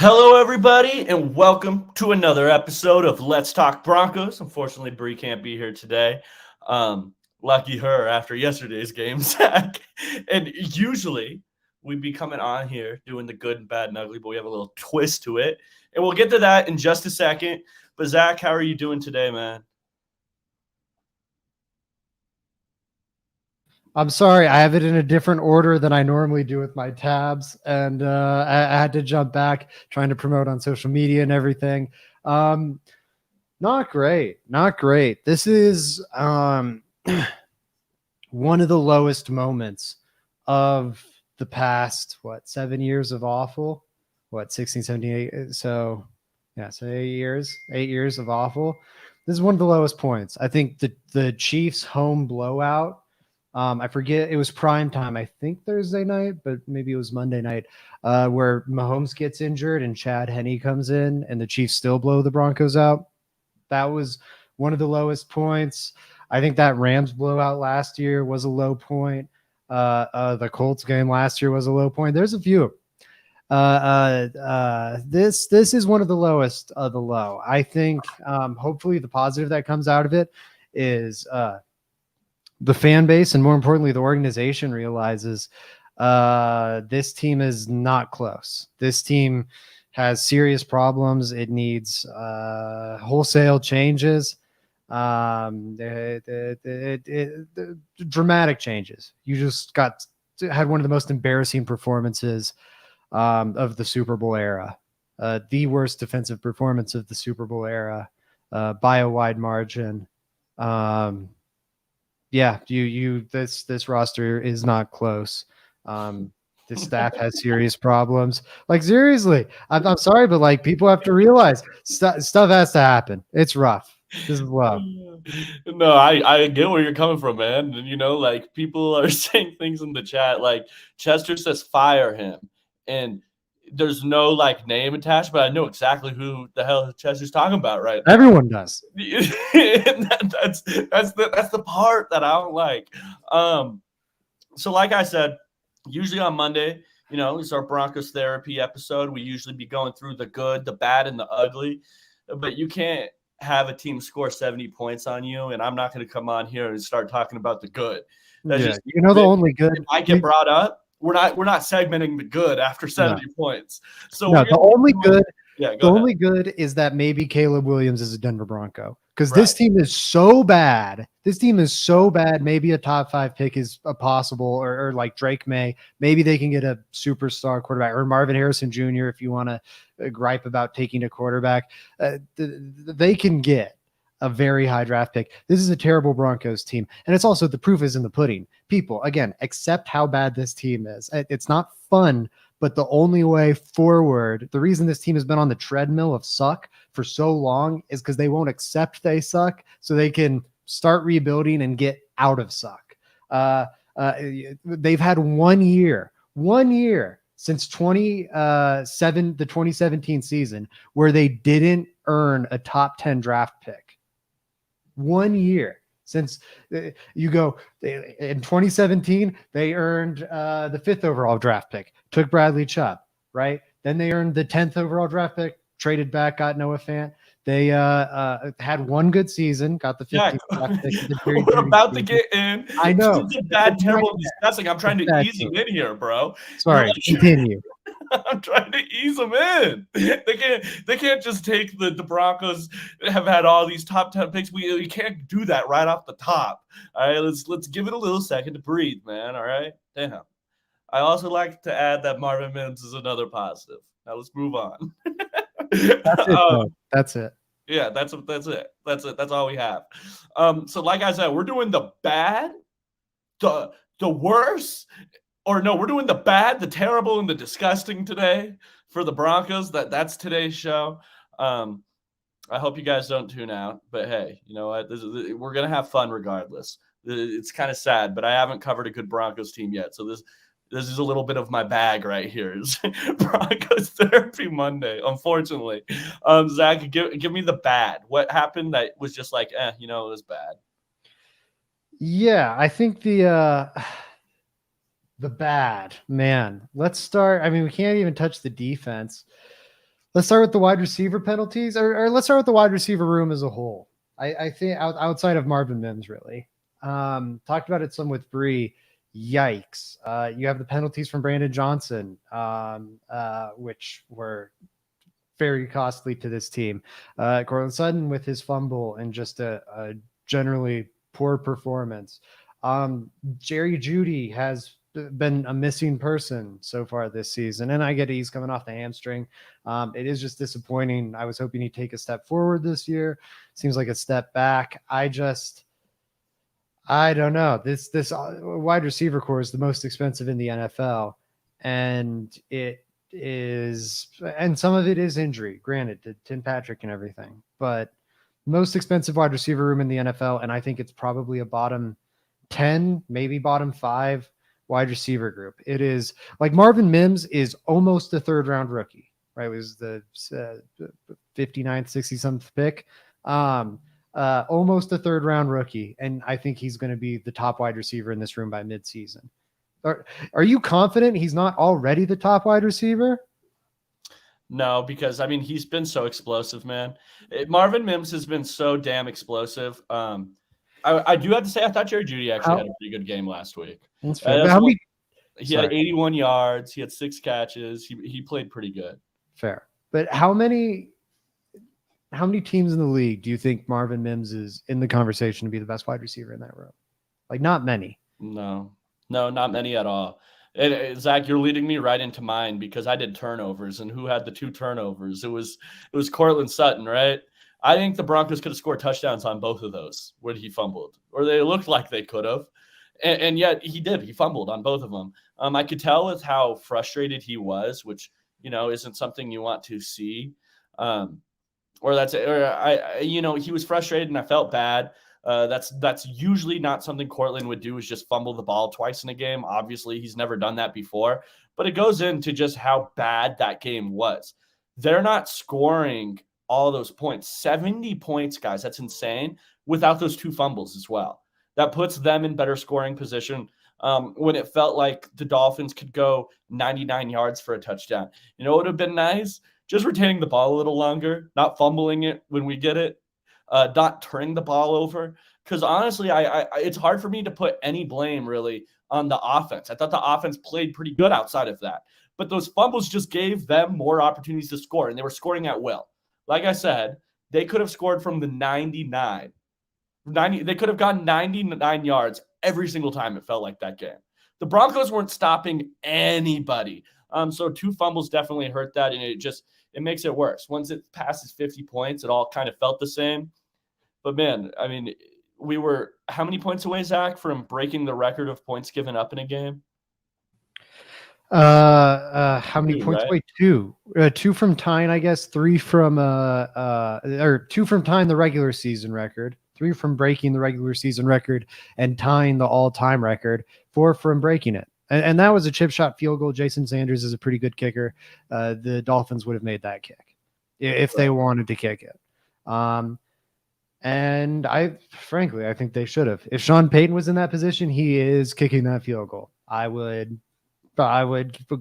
Hello, everybody, and welcome to another episode of Let's Talk Broncos. Unfortunately, Bree can't be here today. Lucky her after yesterday's game, Zach. And usually we'd be coming on here doing the good and bad and ugly, but we have a little twist to it. And we'll get to that in just a second. But, Zach, how are you doing today, man? I'm sorry, I have it in a different order than I normally do with my tabs, and I had to jump back trying to promote on social media and everything. Not great, not great. This is one of the lowest moments of the past, 7 years of awful? 16, 17, 8, so 8 years of awful. This is one of the lowest points. I think the Chiefs home blowout, I forget, it was prime time, I think Thursday night, but maybe it was Monday night, where Mahomes gets injured and Chad Henne comes in and the Chiefs still blow the Broncos out. That was one of the lowest points. I think that Rams blowout last year was a low point. The Colts game last year was a low point. There's a few. This is one of the lowest of the low. I think hopefully the positive that comes out of it is the fan base, and more importantly, the organization realizes this team is not close. This team has serious problems. It needs wholesale changes, dramatic changes. You just had one of the most embarrassing performances of the Super Bowl era, the worst defensive performance of the Super Bowl era by a wide margin. This roster is not close. The staff has serious problems. Like, seriously, I'm sorry, but like, people have to realize stuff has to happen. It's rough. This is rough. No, I get where you're coming from, man. And, like, people are saying things in the chat, like Chester says fire him, and there's no like name attached, but I know exactly who the hell Chester's talking about right now. Everyone does. that's the part that I don't like. So like I said, usually on Monday, it's our Broncos therapy episode. We usually be going through the good, the bad, and the ugly. But you can't have a team score 70 points on you, and I'm not going to come on here and start talking about the good. That's just, the only good. If I get brought up, we're not segmenting the good after 70 points. So the only good. Yeah, the only good is that maybe Caleb Williams is a Denver Bronco, because this team is so bad. Maybe a top 5 pick is possible, or like Drake May. Maybe they can get a superstar quarterback, or Marvin Harrison Jr. if you want to gripe about taking a quarterback. They can get a very high draft pick. This is a terrible Broncos team. And it's also, the proof is in the pudding. People, again, accept how bad this team is. It's not fun, but the only way forward, the reason this team has been on the treadmill of suck for so long is because they won't accept they suck, so they can start rebuilding and get out of suck. They've had 1 year since the 2017 season where they didn't earn a top 10 draft pick. 1 year since you go in 2017, they earned the 5th overall draft pick, took Bradley Chubb, right? Then they earned the 10th overall draft pick, traded back, got Noah Fant. They had one good season, got the 15th draft pick. We're about to get in. I know. It's a bad, terrible discussing. I'm trying to ease you in here, bro. Sorry, continue. I'm trying to ease them in. They can't just take the Broncos have had all these top 10 picks. We can't do that right off the top. All right, let's give it a little second to breathe, man. All right, damn. I also like to add that Marvin Mims is another positive. Now let's move on. That's it. Yeah, that's it. That's all we have. So like I said, we're doing the bad, the worst. Or no, we're doing the bad, the terrible, and the disgusting today for the Broncos. That's today's show. I hope you guys don't tune out. But hey, you know what? We're gonna have fun regardless. It's kind of sad, but I haven't covered a good Broncos team yet. So this is a little bit of my bag right here. Is Broncos Therapy Monday, unfortunately. Zach, give me the bad. What happened that was just like, it was bad? Yeah, I think the bad, man. Let's start. I mean, we can't even touch the defense. Let's start with the wide receiver penalties, or let's start with the wide receiver room as a whole. I think outside of Marvin Mims, really. Talked about it some with Bree. Yikes. You have the penalties from Brandon Johnson, which were very costly to this team. Cortland Sutton with his fumble and just a generally poor performance. Jerry Jeudy has been a missing person so far this season, and I get it, he's coming off the hamstring. It is just disappointing. I was hoping he'd take a step forward this year. Seems like a step back. I don't know. This wide receiver core is the most expensive in the NFL, and it is, and some of it is injury, granted, to Tim Patrick and everything, but most expensive wide receiver room in the NFL, and I think it's probably a bottom 10, maybe bottom 5 wide receiver group. It is like Marvin Mims is almost a third round rookie, right? It was the 59th, 60-something pick. Almost a third round rookie. And I think he's going to be the top wide receiver in this room by midseason. Are you confident he's not already the top wide receiver? No, because I mean, he's been so explosive, man. Marvin Mims has been so damn explosive. I do have to say, I thought Jerry Jeudy actually had a pretty good game last week. That's fair. He had 81 yards. He had 6 catches. He played pretty good. Fair. But how many teams in the league do you think Marvin Mims is in the conversation to be the best wide receiver in that room? Like, not many. No, not many at all. Zach, you're leading me right into mine because I did turnovers, and who had the 2 turnovers? It was Cortland Sutton, right? I think the Broncos could have scored touchdowns on both of those when he fumbled, or they looked like they could have, and yet he did. He fumbled on both of them. I could tell with how frustrated he was, which isn't something you want to see. He was frustrated, and I felt bad. That's usually not something Cortland would do, is just fumble the ball twice in a game. Obviously, he's never done that before, but it goes into just how bad that game was. They're not scoring all those points, 70 points, guys. That's insane, without those 2 fumbles as well. That puts them in better scoring position when it felt like the Dolphins could go 99 yards for a touchdown. You know what would have been nice? Just retaining the ball a little longer, not fumbling it when we get it, not turning the ball over. Because honestly, it's hard for me to put any blame really on the offense. I thought the offense played pretty good outside of that. But those fumbles just gave them more opportunities to score, and they were scoring at will. Like I said, they could have scored from the 90. They could have gotten 99 yards every single time, it felt like, that game. The Broncos weren't stopping anybody. So 2 fumbles definitely hurt that, and it makes it worse. Once it passes 50 points, it all kind of felt the same. But, man, I mean, we were how many points away, Zach, from breaking the record of points given up in a game? How many points? Right? Wait, 2. 2 from tying, I guess. 3 from or 2 from tying the regular season record. 3 from breaking the regular season record and tying the all-time record. 4 from breaking it. And that was a chip shot field goal. Jason Sanders is a pretty good kicker. The Dolphins would have made that kick if they wanted to kick it. And I think they should have. If Sean Payton was in that position, he is kicking that field goal. I would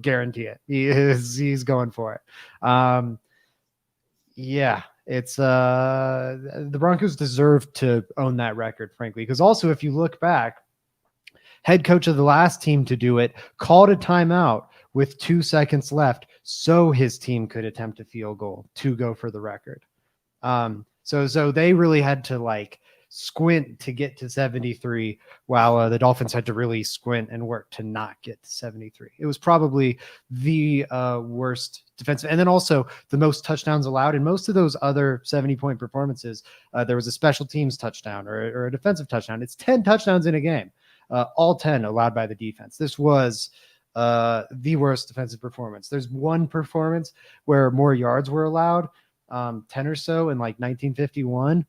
guarantee it. He's going for it. Yeah, it's the Broncos deserve to own that record, frankly, because also if you look back, head coach of the last team to do it called a timeout with 2 seconds left so his team could attempt a field goal to go for the record. So they really had to squint to get to 73, while the Dolphins had to really squint and work to not get to 73. It was probably the worst defensive, and then also the most touchdowns allowed. In most of those other 70-point performances, there was a special teams touchdown or a defensive touchdown. It's 10 touchdowns in a game, all 10 allowed by the defense. This was the worst defensive performance. There's one performance where more yards were allowed, 10 or so in 1951.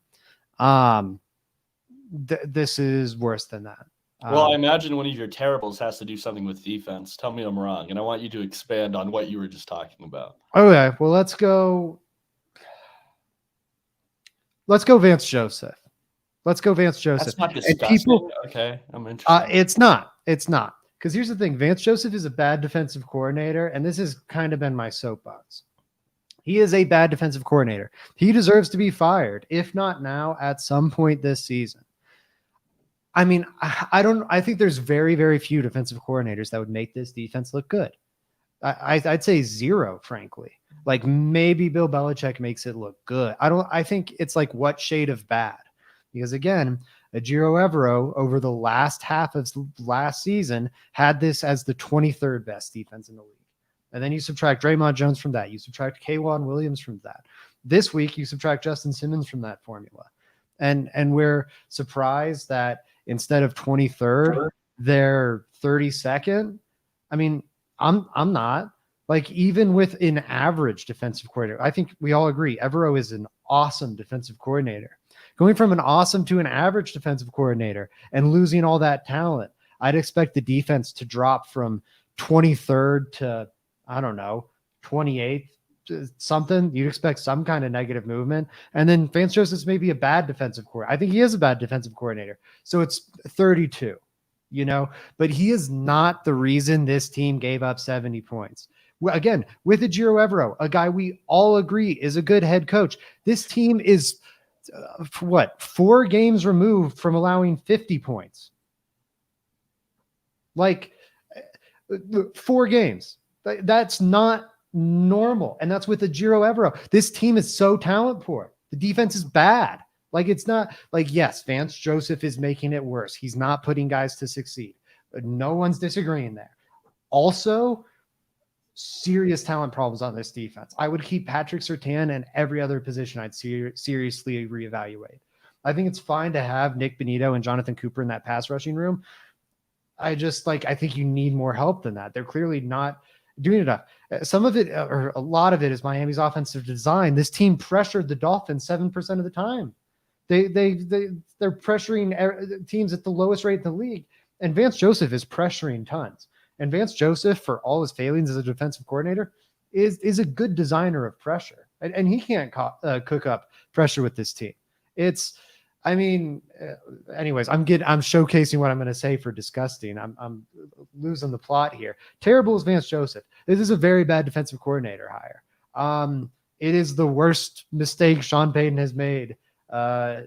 This is worse than that. Well, I imagine one of your terribles has to do something with defense. Tell me I'm wrong, and I want you to expand on what you were just talking about. Okay, well, let's go Vance Joseph. That's not disgusting. Okay, I'm interested. It's not. Because here's the thing. Vance Joseph is a bad defensive coordinator, and this has kind of been my soapbox. He is a bad defensive coordinator. He deserves to be fired, if not now, at some point this season. I mean, I think there's very, very few defensive coordinators that would make this defense look good. I'd say zero, frankly. Like maybe Bill Belichick makes it look good. I think it's like what shade of bad? Because again, Ejiro Evero over the last half of last season had this as the 23rd best defense in the league. And then you subtract Draymond Jones from that. You subtract K'Wan Williams from that. This week, you subtract Justin Simmons from that formula. And we're surprised that instead of 23rd, they're 32nd. I mean, I'm not. Like, even with an average defensive coordinator, I think we all agree Evero is an awesome defensive coordinator. Going from an awesome to an average defensive coordinator and losing all that talent, I'd expect the defense to drop from 23rd to, I don't know, 28th, something. You'd expect some kind of negative movement. And then Vance Joseph may be a bad defensive coordinator. I think he is a bad defensive coordinator. So it's 32, but he is not the reason this team gave up 70 points. Again, with Ejiro Evero, a guy we all agree is a good head coach. This team is 4 games removed from allowing 50 points. Like 4 games. That's not normal. And that's with Ejiro Evero. This team is so talent poor. The defense is bad. Like, it's not like, yes, Vance Joseph is making it worse. He's not putting guys to succeed. But no one's disagreeing there. Also, serious talent problems on this defense. I would keep Patrick Surtain and every other position I'd seriously reevaluate. I think it's fine to have Nick Bonito and Jonathan Cooper in that pass rushing room. I think you need more help than that. They're clearly not doing enough. Some of it, or a lot of it, is Miami's offensive design. This team pressured the Dolphins 7% of the time. They're pressuring teams at the lowest rate in the league. And Vance Joseph is pressuring tons. And Vance Joseph, for all his failings as a defensive coordinator, is a good designer of pressure. And he can't cook up pressure with this team. Anyways, I'm showcasing what I'm going to say for disgusting. I'm losing the plot here. Terrible is Vance Joseph. This is a very bad defensive coordinator hire. It is the worst mistake Sean Payton has made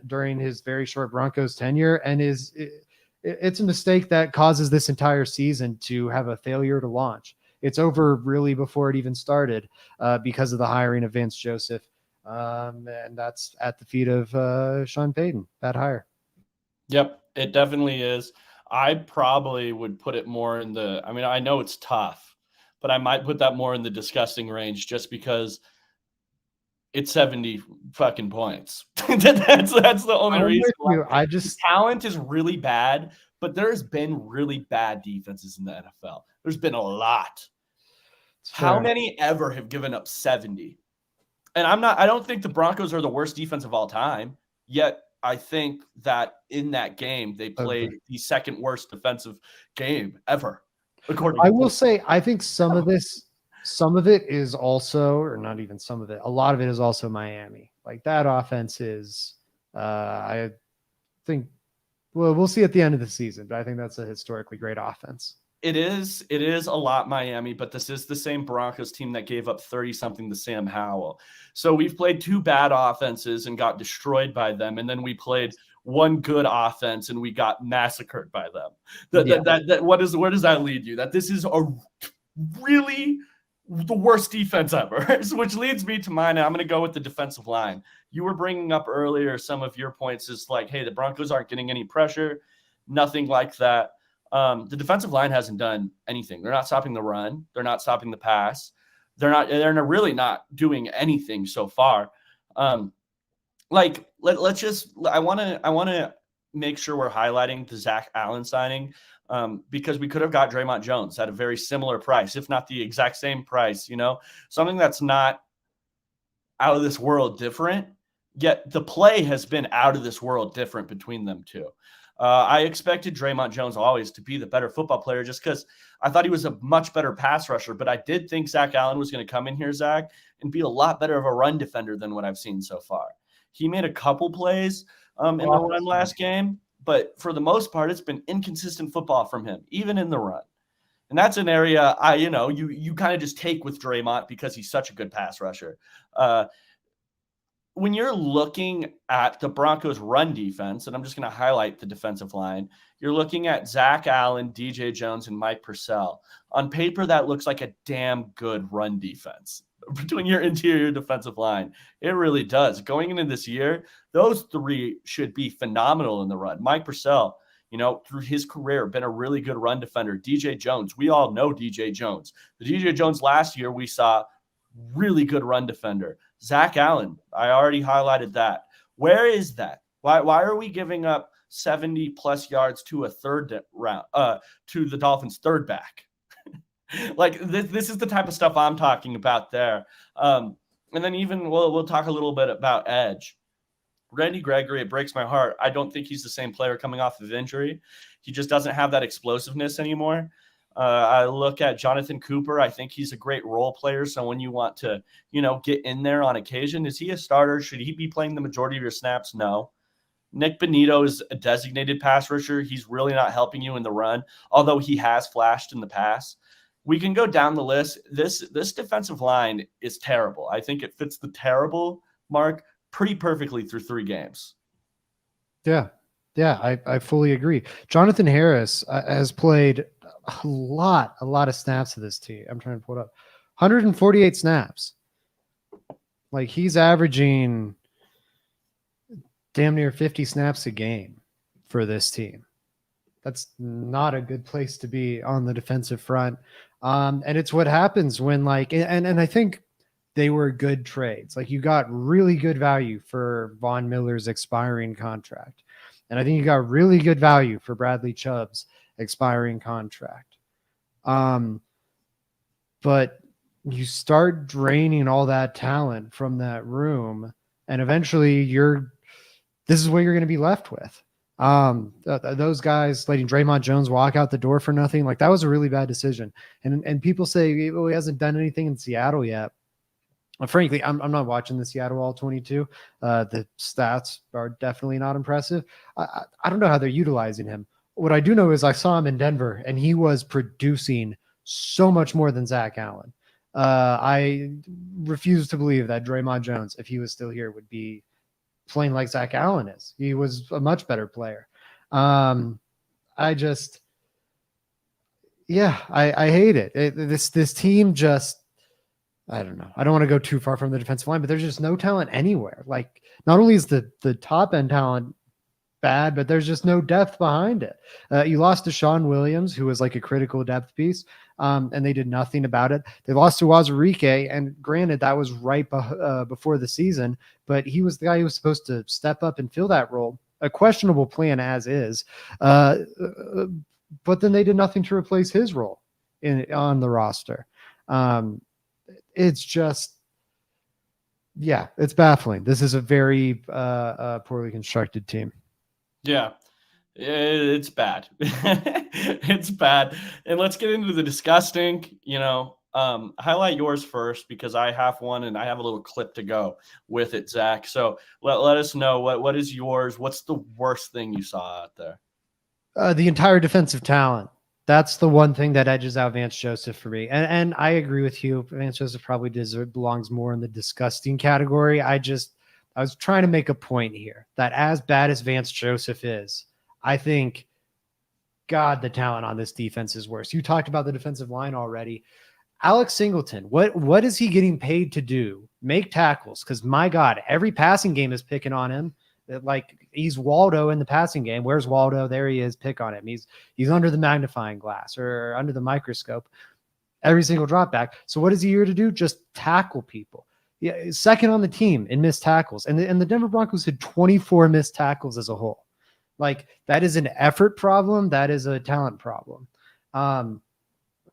during his very short Broncos tenure, and it's a mistake that causes this entire season to have a failure to launch. It's over really before it even started because of the hiring of Vance Joseph. And that's at the feet of Sean Payton, that hire. Yep, it definitely is. I probably would put it more in I know it's tough, but I might put that more in the disgusting range just because it's 70 fucking points. that's the only reason. Talent is really bad, but there's been really bad defenses in the NFL. There's been a lot. How many ever have given up 70? And I don't think the Broncos are the worst defense of all time, yet I think that in that game, they played the second worst defensive game ever. I will say, I think some of it is also, or not even some of it, a lot of it is also Miami. Like, that offense is, I think, well, we'll see at the end of the season, but I think that's a historically great offense. It is a lot Miami, but this is the same Broncos team that gave up 30-something to Sam Howell. So we've played 2 bad offenses and got destroyed by them, and then we played 1 good offense and we got massacred by them. Where does that lead you? That this is a really the worst defense ever, which leads me to mine. I'm going to go with the defensive line. You were bringing up earlier some of your points is like, hey, the Broncos aren't getting any pressure, nothing like that. The defensive line hasn't done anything. They're not stopping the run. They're not stopping the pass. They're really not doing anything so far. I want to make sure we're highlighting the Zach Allen signing because we could have got Draymond Jones at a very similar price, if not the exact same price, something that's not out of this world different, yet the play has been out of this world different between them two. I expected Draymond Jones always to be the better football player just because I thought he was a much better pass rusher. But I did think Zach Allen was going to come in here, Zach, and be a lot better of a run defender than what I've seen so far. He made a couple plays in the run last game, but for the most part, it's been inconsistent football from him, even in the run. And that's an area you kind of just take with Draymond because he's such a good pass rusher. When you're looking at the Broncos' run defense, and I'm just going to highlight the defensive line, you're looking at Zach Allen, DJ Jones, and Mike Purcell. On paper, that looks like a damn good run defense between your interior defensive line. It really does. Going into this year, those three should be phenomenal in the run. Mike Purcell, through his career, been a really good run defender. DJ Jones, we all know DJ Jones. The DJ Jones last year, we saw really good run defender. Zach Allen, I already highlighted that. Where is that? Why are we giving up 70 plus yards to a third round, to the Dolphins' third back? Like this is the type of stuff I'm talking about there. And then even we'll talk a little bit about edge. Randy Gregory, it breaks my heart. I don't think he's the same player coming off of injury. He just doesn't have that explosiveness anymore. I look at Jonathan Cooper. I think he's a great role player. So when you want to, get in there on occasion, is he a starter? Should he be playing the majority of your snaps? No. Nick Bonito is a designated pass rusher. He's really not helping you in the run, although he has flashed in the pass. We can go down the list. This defensive line is terrible. I think it fits the terrible mark pretty perfectly through 3 games. Yeah, I fully agree. Jonathan Harris has played a lot of snaps to this team. I'm trying to pull it up. 148 snaps. Like he's averaging damn near 50 snaps a game for this team. That's not a good place to be on the defensive front. And it's what happens when and I think they were good trades. Like you got really good value for Von Miller's expiring contract. And I think you got really good value for Bradley Chubb's expiring contract. But you start draining all that talent from that room, and eventually this is what you're going to be left with. Those guys letting Draymond Jones walk out the door for nothing, like that was a really bad decision. And people say, well, he hasn't done anything in Seattle yet. Frankly, I'm not watching the Seattle All-22. The stats are definitely not impressive. I don't know how they're utilizing him. What I do know is I saw him in Denver, and he was producing so much more than Zach Allen. I refuse to believe that Draymond Jones, if he was still here, would be playing like Zach Allen is. He was a much better player. I hate it. This team just, I don't know. I don't want to go too far from the defensive line, but there's just no talent anywhere. Like not only is the top end talent bad, but there's just no depth behind it. You lost to Sean Williams, who was like a critical depth piece, and they did nothing about it. They lost to Wazirike, and granted, that was right before the season, but he was the guy who was supposed to step up and fill that role. A questionable plan as is, but then they did nothing to replace his role on the roster. It's just, it's baffling. This is a very poorly constructed team. Yeah, it's bad. It's bad. And let's get into the disgusting, highlight yours first because I have one and I have a little clip to go with it, Zach. So let us know what is yours. What's the worst thing you saw out there? The entire defensive talent. That's the one thing that edges out Vance Joseph for me. And I agree with you. Vance Joseph probably belongs more in the disgusting category. I was trying to make a point here that as bad as Vance Joseph is, I think, God, the talent on this defense is worse. You talked about the defensive line already. Alex Singleton, what is he getting paid to do? Make tackles. Because my God, every passing game is picking on him. Like he's Waldo in the passing game. Where's Waldo? There he is. Pick on him. He's under the magnifying glass or under the microscope every single drop back. So what is he here to do? Just tackle people. Yeah, second on the team in missed tackles. And the Denver Broncos had 24 missed tackles as a whole. Like that is an effort problem. That is a talent problem.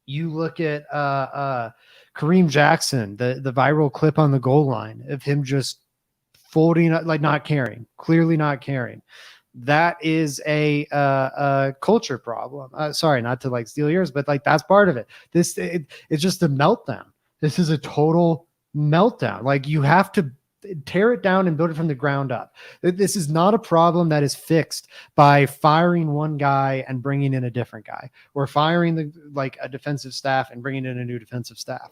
You look at Kareem Jackson, the viral clip on the goal line of him just folding, like not caring, clearly not caring. That is a culture problem. Sorry, not to like steal yours, but like that's part of it. It's just a meltdown. This is a total meltdown. Like you have to tear it down and build it from the ground up. This is not a problem that is fixed by firing one guy and bringing in a different guy, or firing a defensive staff and bringing in a new defensive staff.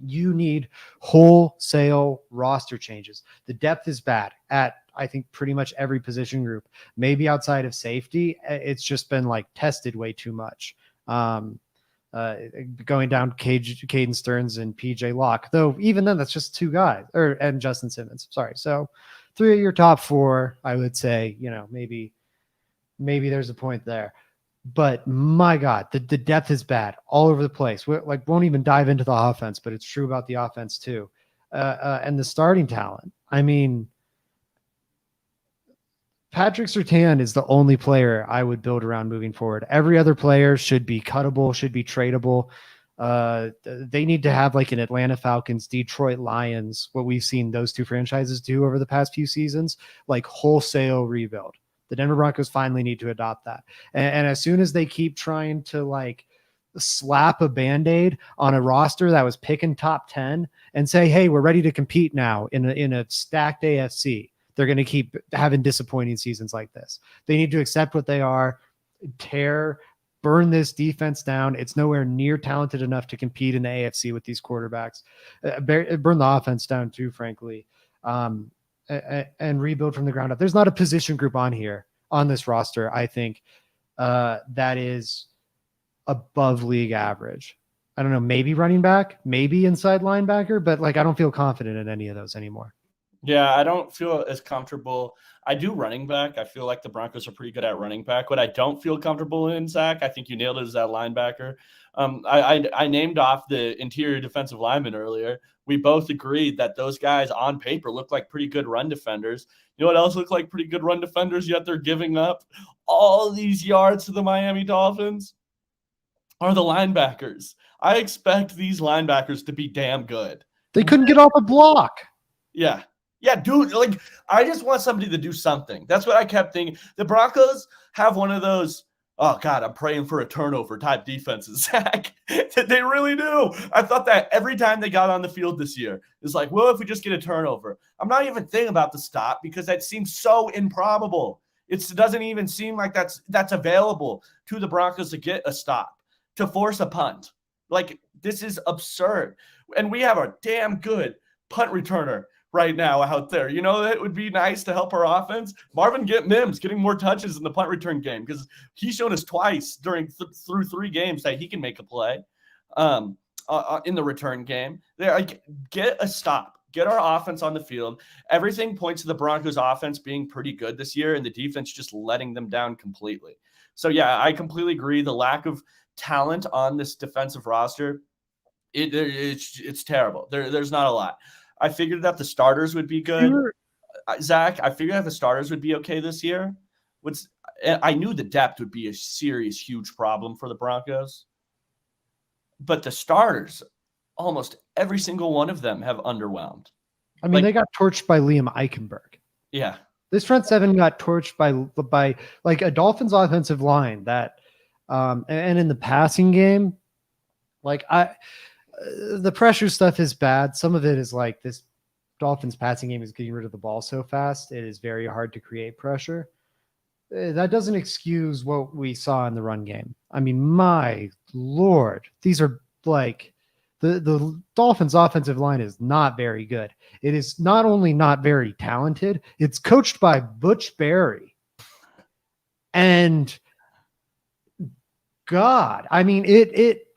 You need wholesale roster changes. The depth is bad at, I think, pretty much every position group. Maybe outside of safety, it's just been tested way too much. Going down Caden Stearns and PJ Locke, though even then that's just two guys, and Justin Simmons. Sorry. So 3 of your top 4, I would say, maybe there's a point there. But my God, the depth is bad all over the place. We won't even dive into the offense, but it's true about the offense too. And the starting talent. I mean, Patrick Surtain is the only player I would build around moving forward. Every other player should be cuttable, should be tradable. They need to have an Atlanta Falcons, Detroit Lions, what we've seen those two franchises do over the past few seasons, wholesale rebuild. The Denver Broncos finally need to adopt that. And as soon as they keep trying to slap a Band-Aid on a roster that was picking top 10 and say, hey, we're ready to compete now in a stacked AFC, they're going to keep having disappointing seasons like this. They need to accept what they are, burn this defense down. It's nowhere near talented enough to compete in the AFC with these quarterbacks. Burn the offense down too, frankly. And rebuild from the ground up. There's not a position group on this roster, I think, that is above league average. I don't know, maybe running back, maybe inside linebacker, but I don't feel confident in any of those anymore. Yeah, I don't feel as comfortable. I do running back. I feel like the Broncos are pretty good at running back. What I don't feel comfortable in, Zach, I think you nailed it, is that linebacker. I named off the interior defensive lineman earlier. We both agreed that those guys on paper look like pretty good run defenders. You know what else look like pretty good run defenders, yet they're giving up all these yards to the Miami Dolphins? Are the linebackers. I expect these linebackers to be damn good. They couldn't get off a block. Yeah. Yeah, dude, I just want somebody to do something. That's what I kept thinking. The Broncos have one of those, oh, God, I'm praying for a turnover type defenses, Zach. They really do. I thought that every time they got on the field this year, it's well, if we just get a turnover. I'm not even thinking about the stop because that seems so improbable. It doesn't even seem like that's available to the Broncos to get a stop, to force a punt. This is absurd. And we have a damn good punt returner right now out there. That would be nice to help our offense. Marvin Mims getting more touches in the punt return game because he's shown us twice through 3 games that he can make a play in the return game. Get a stop. Get our offense on the field. Everything points to the Broncos offense being pretty good this year and the defense just letting them down completely. So, yeah, I completely agree. The lack of talent on this defensive roster, it's terrible. There's not a lot. I figured that the starters would be good. Sure. Zach, I figured that the starters would be okay this year. I knew the depth would be a serious, huge problem for the Broncos. But the starters, almost every single one of them have underwhelmed. I mean, they got torched by Liam Eichenberg. Yeah. This front seven got torched by a Dolphins offensive line that, and in the passing game, the pressure stuff is bad. Some of it is this Dolphins passing game is getting rid of the ball so fast. It is very hard to create pressure. That doesn't excuse what we saw in the run game. I mean, my Lord, these are the Dolphins offensive line is not very good. It is not only not very talented, it's coached by Butch Barry. And God, I mean, it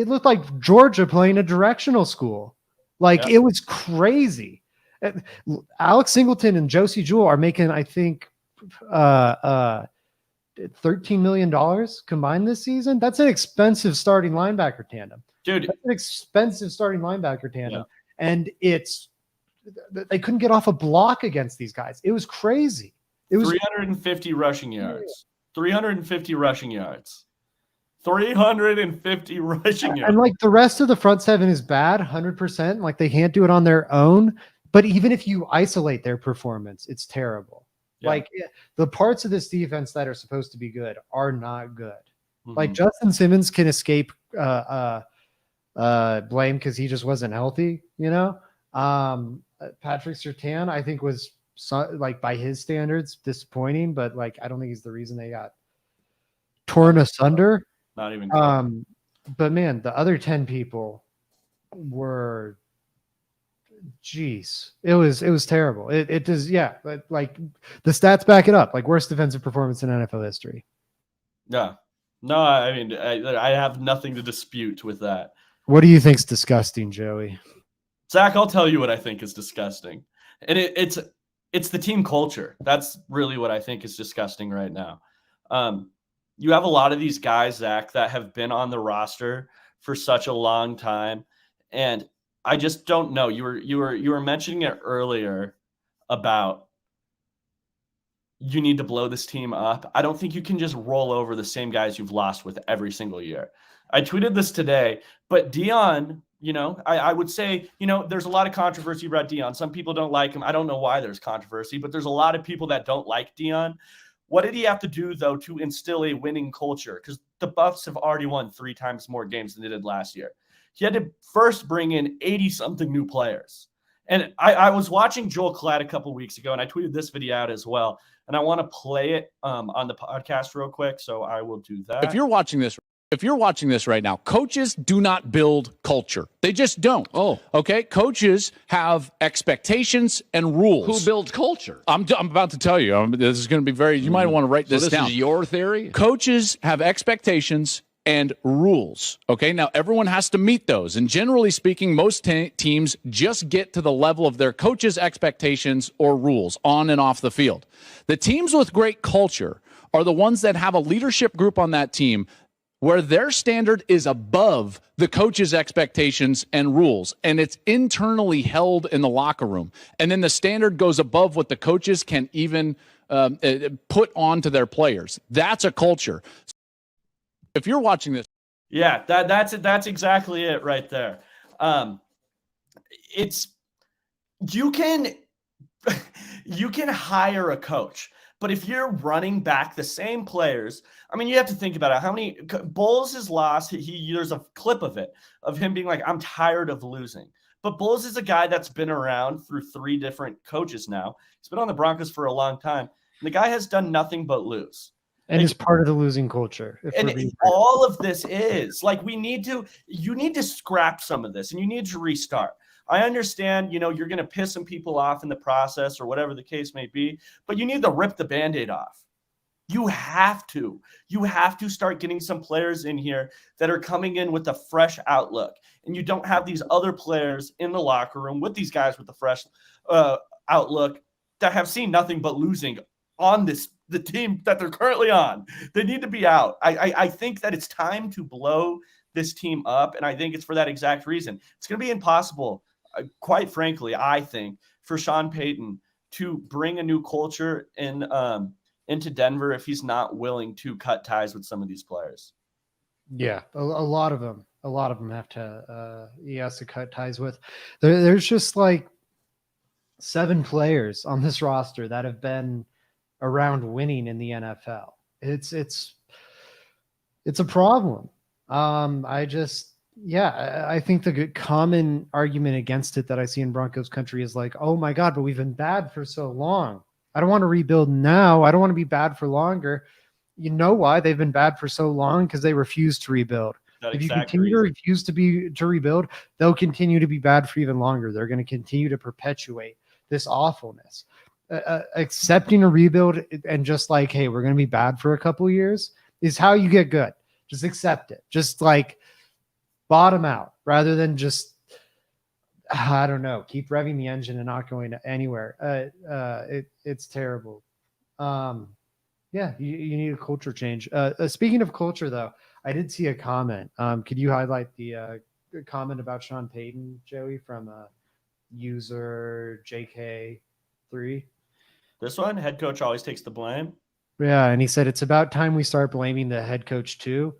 looked like Georgia playing a directional school. It was crazy. Alex Singleton and Josie Jewell are making, I think, $13 million combined this season. That's an expensive starting linebacker tandem. Dude, that's an expensive starting linebacker tandem. Yeah. And they couldn't get off a block against these guys. It was crazy. It was 350 rushing yards. 350 rushing yards. 350 rushing yards. And the rest of the front seven is bad, 100%. They can't do it on their own. But even if you isolate their performance, it's terrible. Yeah. The parts of this defense that are supposed to be good are not good. Mm-hmm. Justin Simmons can escape blame because he just wasn't healthy, Patrick Surtain, I think, was like by his standards disappointing, but like I don't think he's the reason they got torn asunder. Not even close. But man, the other 10 people were, geez, it was terrible. It does, yeah, but like the stats back it up, like worst defensive performance in NFL history. Yeah. No, I mean, I have nothing to dispute with that. What do you think's disgusting, Joey? Zach, I'll tell you what I think is disgusting. And it's the team culture. That's really what I think is disgusting right now. You have a lot of these guys, Zach, that have been on the roster for such a long time. And I just don't know. You were mentioning it earlier about you need to blow this team up. I don't think you can just roll over the same guys you've lost with every single year. I tweeted this today, but Dion, I would say, there's a lot of controversy about Dion. Some people don't like him. I don't know why there's controversy, but there's a lot of people that don't like Dion. What did he have to do, though, to instill a winning culture? Because the Buffs have already won 3 times more games than they did last year. He had to first bring in 80-something new players. And I was watching Joel Klatt a couple weeks ago, and I tweeted this video out as well. And I want to play it on the podcast real quick, so I will do that. If you're watching this right now, coaches do not build culture. They just don't. Oh. Okay? Coaches have expectations and rules. Who builds culture? I'm about to tell you. This is going to be very, you might want to write this down. This is your theory? Coaches have expectations and rules. Okay? Now, everyone has to meet those. And generally speaking, most teams just get to the level of their coaches' expectations or rules on and off the field. The teams with great culture are the ones that have a leadership group on that team where their standard is above the coach's expectations and rules, and it's internally held in the locker room. And then the standard goes above what the coaches can even put onto their players. That's a culture. If you're watching this. Yeah, that's exactly it right there. You can hire a coach. But if you're running back the same players, I mean, you have to think about it. How many Bowles has lost? There's a clip of it, of him being like, I'm tired of losing. But Bowles is a guy that's been around through 3 different coaches now. He's been on the Broncos for a long time. And the guy has done nothing but lose. And is part of the losing culture. And all of this is like, you need to scrap some of this and you need to restart. I understand, you're going to piss some people off in the process or whatever the case may be, but you need to rip the Band-Aid off. You have to start getting some players in here that are coming in with a fresh outlook. And you don't have these other players in the locker room with these guys with the fresh outlook that have seen nothing but losing on the team that they're currently on. They need to be out. I think that it's time to blow this team up, and I think it's for that exact reason. It's going to be impossible, quite frankly, I think, for Sean Payton to bring a new culture into Denver if he's not willing to cut ties with some of these players. Yeah, a lot of them have to. He has to cut ties with. There's just like 7 players on this roster that have been around winning in the NFL. It's a problem. I think the common argument against it that I see in Broncos country is like, oh my God, but we've been bad for so long. I don't want to rebuild now. I don't want to be bad for longer. You know why they've been bad for so long? Because they refuse to rebuild. If you continue to refuse to rebuild, they'll continue to be bad for even longer. They're going to continue to perpetuate this awfulness. Accepting a rebuild and just like, hey, we're going to be bad for a couple years is how you get good. Just accept it. Just like bottom out rather than just, I don't know, keep revving the engine and not going anywhere. It's terrible. You need a culture change. Speaking of culture, though, I did see a comment. Could you highlight the comment about Sean Payton, Joey, from user JK3? This one, head coach always takes the blame. Yeah, and he said it's about time we start blaming the head coach too.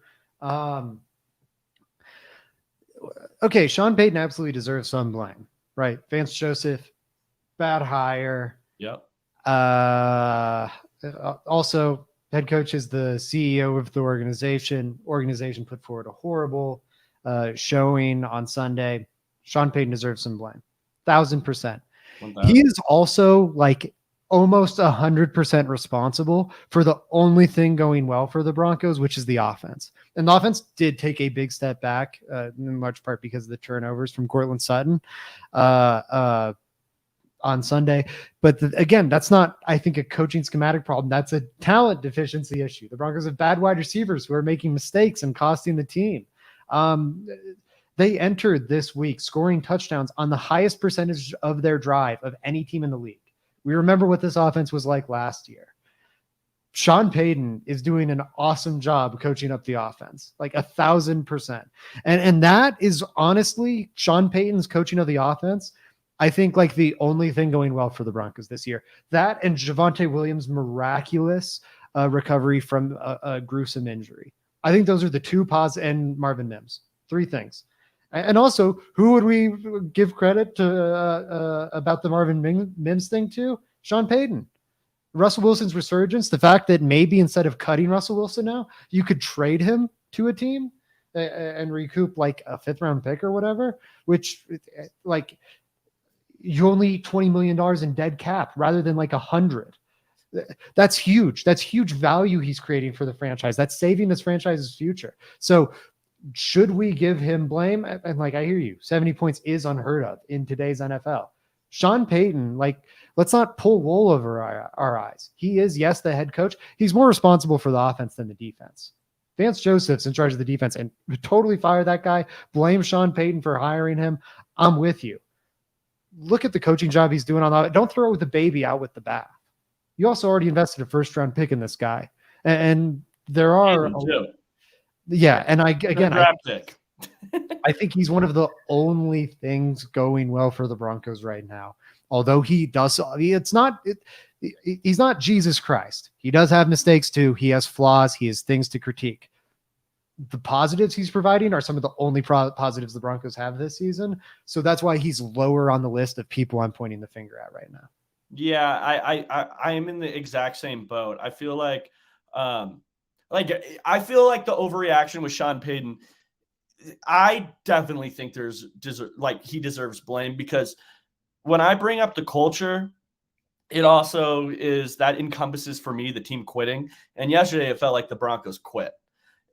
Okay, Sean Payton absolutely deserves some blame, right? Vance Joseph, bad hire. Yep. Also, head coach is the CEO of the organization. Organization put forward a horrible showing on Sunday. Sean Payton deserves some blame, 1,000%. He is also like almost 100% responsible for the only thing going well for the Broncos, which is the offense. And the offense did take a big step back, in large part because of the turnovers from Cortland Sutton on Sunday. But again, that's not, I think, a coaching schematic problem. That's a talent deficiency issue. The Broncos have bad wide receivers who are making mistakes and costing the team. They entered this week scoring touchdowns on the highest percentage of their drive of any team in the league. We remember what this offense was like last year. Sean Payton is doing an awesome job coaching up the offense, like 1,000%. And that is honestly Sean Payton's coaching of the offense. I think like the only thing going well for the Broncos this year. That and Javonte Williams' miraculous recovery from a gruesome injury. I think those are the two positive, and Marvin Mims. 3 things. And also, who would we give credit to about the Marvin Mims thing to? Sean Payton. Russell Wilson's resurgence, the fact that maybe instead of cutting Russell Wilson now, you could trade him to a team and recoup like a 5th round pick or whatever, which like you only need $20 million in dead cap rather than like 100. That's huge. That's huge value he's creating for the franchise. That's saving this franchise's future. So should we give him blame? And like, I hear you, 70 points is unheard of in today's NFL. Sean Payton, like, let's not pull wool over our eyes. He is, yes, the head coach. He's more responsible for the offense than the defense. Vance Joseph's in charge of the defense, and totally fire that guy. Blame Sean Payton for hiring him. I'm with you. Look at the coaching job he's doing on that. Don't throw the baby out with the bath. You also already invested a 1st-round pick in this guy. And there are... Yeah, and I think he's one of the only things going well for the Broncos right now. Although he's not Jesus Christ. He does have mistakes too. He has flaws. He has things to critique. The positives he's providing are some of the only positives the Broncos have this season. So that's why he's lower on the list of people I'm pointing the finger at right now. Yeah, I am in the exact same boat. I feel like I feel like the overreaction with Sean Payton, I definitely think he deserves blame, because when I bring up the culture, it also that encompasses for me the team quitting. And yesterday it felt like the Broncos quit.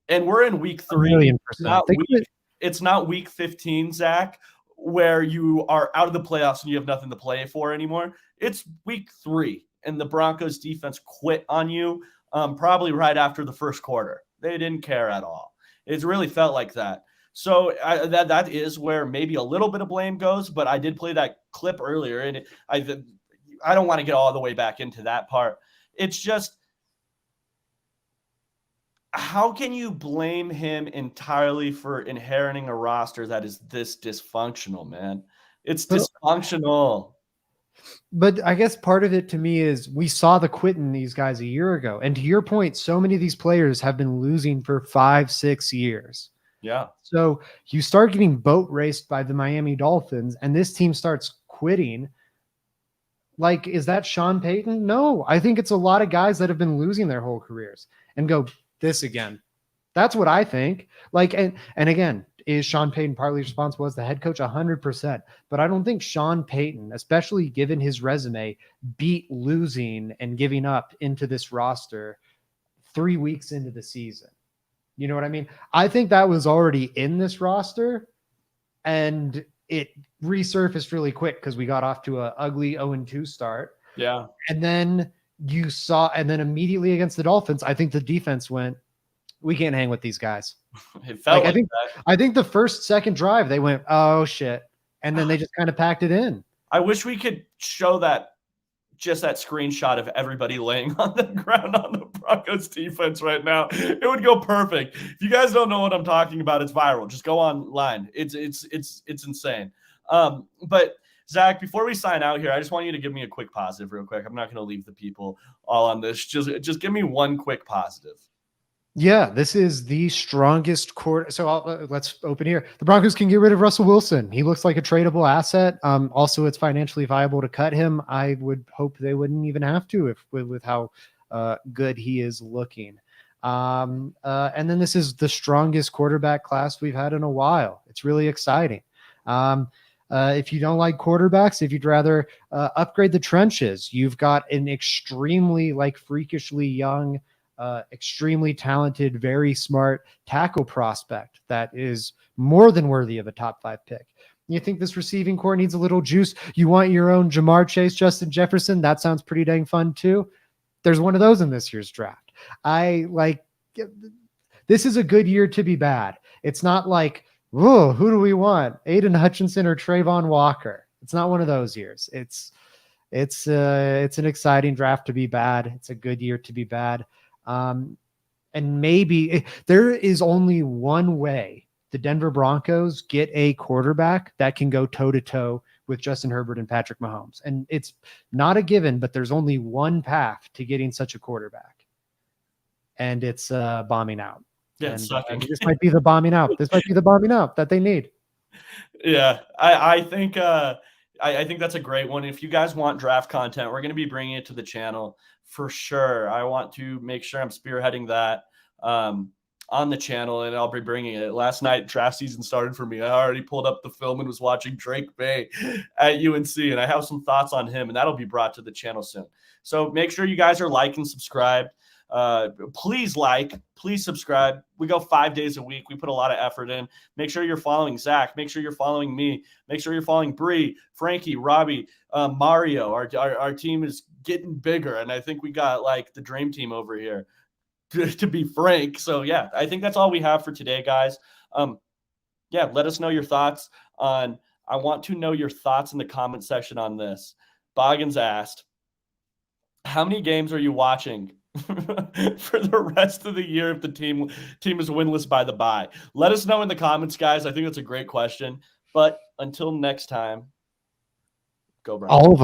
And we're in week 3. It's not week 15, Zach, where you are out of the playoffs and you have nothing to play for anymore. It's week 3 and the Broncos defense quit on you. Probably right after the first quarter. They didn't care at all. It's really felt like that. So that is where maybe a little bit of blame goes, but I did play that clip earlier, and I don't want to get all the way back into that part. It's just, how can you blame him entirely for inheriting a roster that is this dysfunctional, man? It's dysfunctional. But I guess part of it to me is we saw the quit in these guys a year ago. And to your point, so many of these players have been losing for 5-6 years. Yeah. So you start getting boat raced by the Miami Dolphins and this team starts quitting. Like, is that Sean Payton? No, I think it's a lot of guys that have been losing their whole careers and go this again. That's what I think. Like, and again, is Sean Payton partly responsible as the head coach? 100%. But I don't think Sean Payton, especially given his resume, beat losing and giving up into this roster 3 weeks into the season. You know what I mean? I think that was already in this roster, and it resurfaced really quick because we got off to an ugly 0-2 start. Yeah. And then immediately against the Dolphins, I think the defense went, we can't hang with these guys. It felt like I think the second drive, they went, oh shit. And then they just kind of packed it in. I wish we could show that screenshot of everybody laying on the ground on the Broncos defense right now. It would go perfect. If you guys don't know what I'm talking about, it's viral. Just go online. It's insane. But Zach, before we sign out here, I just want you to give me a quick positive real quick. I'm not going to leave the people all on this. Just give me one quick positive. Yeah, this is the strongest quarter. So let's open here. The Broncos can get rid of Russell Wilson. He looks like a tradable asset. Also, it's financially viable to cut him. I would hope they wouldn't even have to with how good he is looking. And then this is the strongest quarterback class we've had in a while. It's really exciting. If you don't like quarterbacks, if you'd rather upgrade the trenches, you've got an extremely freakishly young, extremely talented, very smart tackle prospect that is more than worthy of a top 5 pick. You think this receiving core needs a little juice? You want your own Jamar Chase, Justin Jefferson? That sounds pretty dang fun too. There's one of those in this year's draft. This is a good year to be bad. It's not like, whoa, who do we want? Aiden Hutchinson or Trayvon Walker? It's not one of those years. It's an exciting draft to be bad. It's a good year to be bad. And maybe there is only one way the Denver Broncos get a quarterback that can go toe to toe with Justin Herbert and Patrick Mahomes. And it's not a given, but there's only one path to getting such a quarterback. And it's bombing out. Yeah, and this might be the bombing out. This might be the bombing out that they need. Yeah, I think I think that's a great one. If you guys want draft content, we're going to be bringing it to the channel for sure. I want to make sure I'm spearheading that on the channel, and I'll be bringing it. Last night, draft season started for me. I already pulled up the film and was watching Drake Bay at UNC, and I have some thoughts on him, and that'll be brought to the channel soon. So make sure you guys are liking, subscribed. Please subscribe. We go 5 days a week. We put a lot of effort in. Make sure you're following Zach. Make sure you're following me. Make sure you're following Bree, Frankie, Robbie, Mario. Our team is getting bigger, and I think we got the dream team over here, to be frank. So yeah, I think that's all we have for today, guys. Yeah, let us know your thoughts on. I want to know your thoughts in the comment section on this. Boggins asked, how many games are you watching for the rest of the year if the team is winless by the bye? Let us know in the comments, guys. I think that's a great question. But until next time, go Broncos. All of them.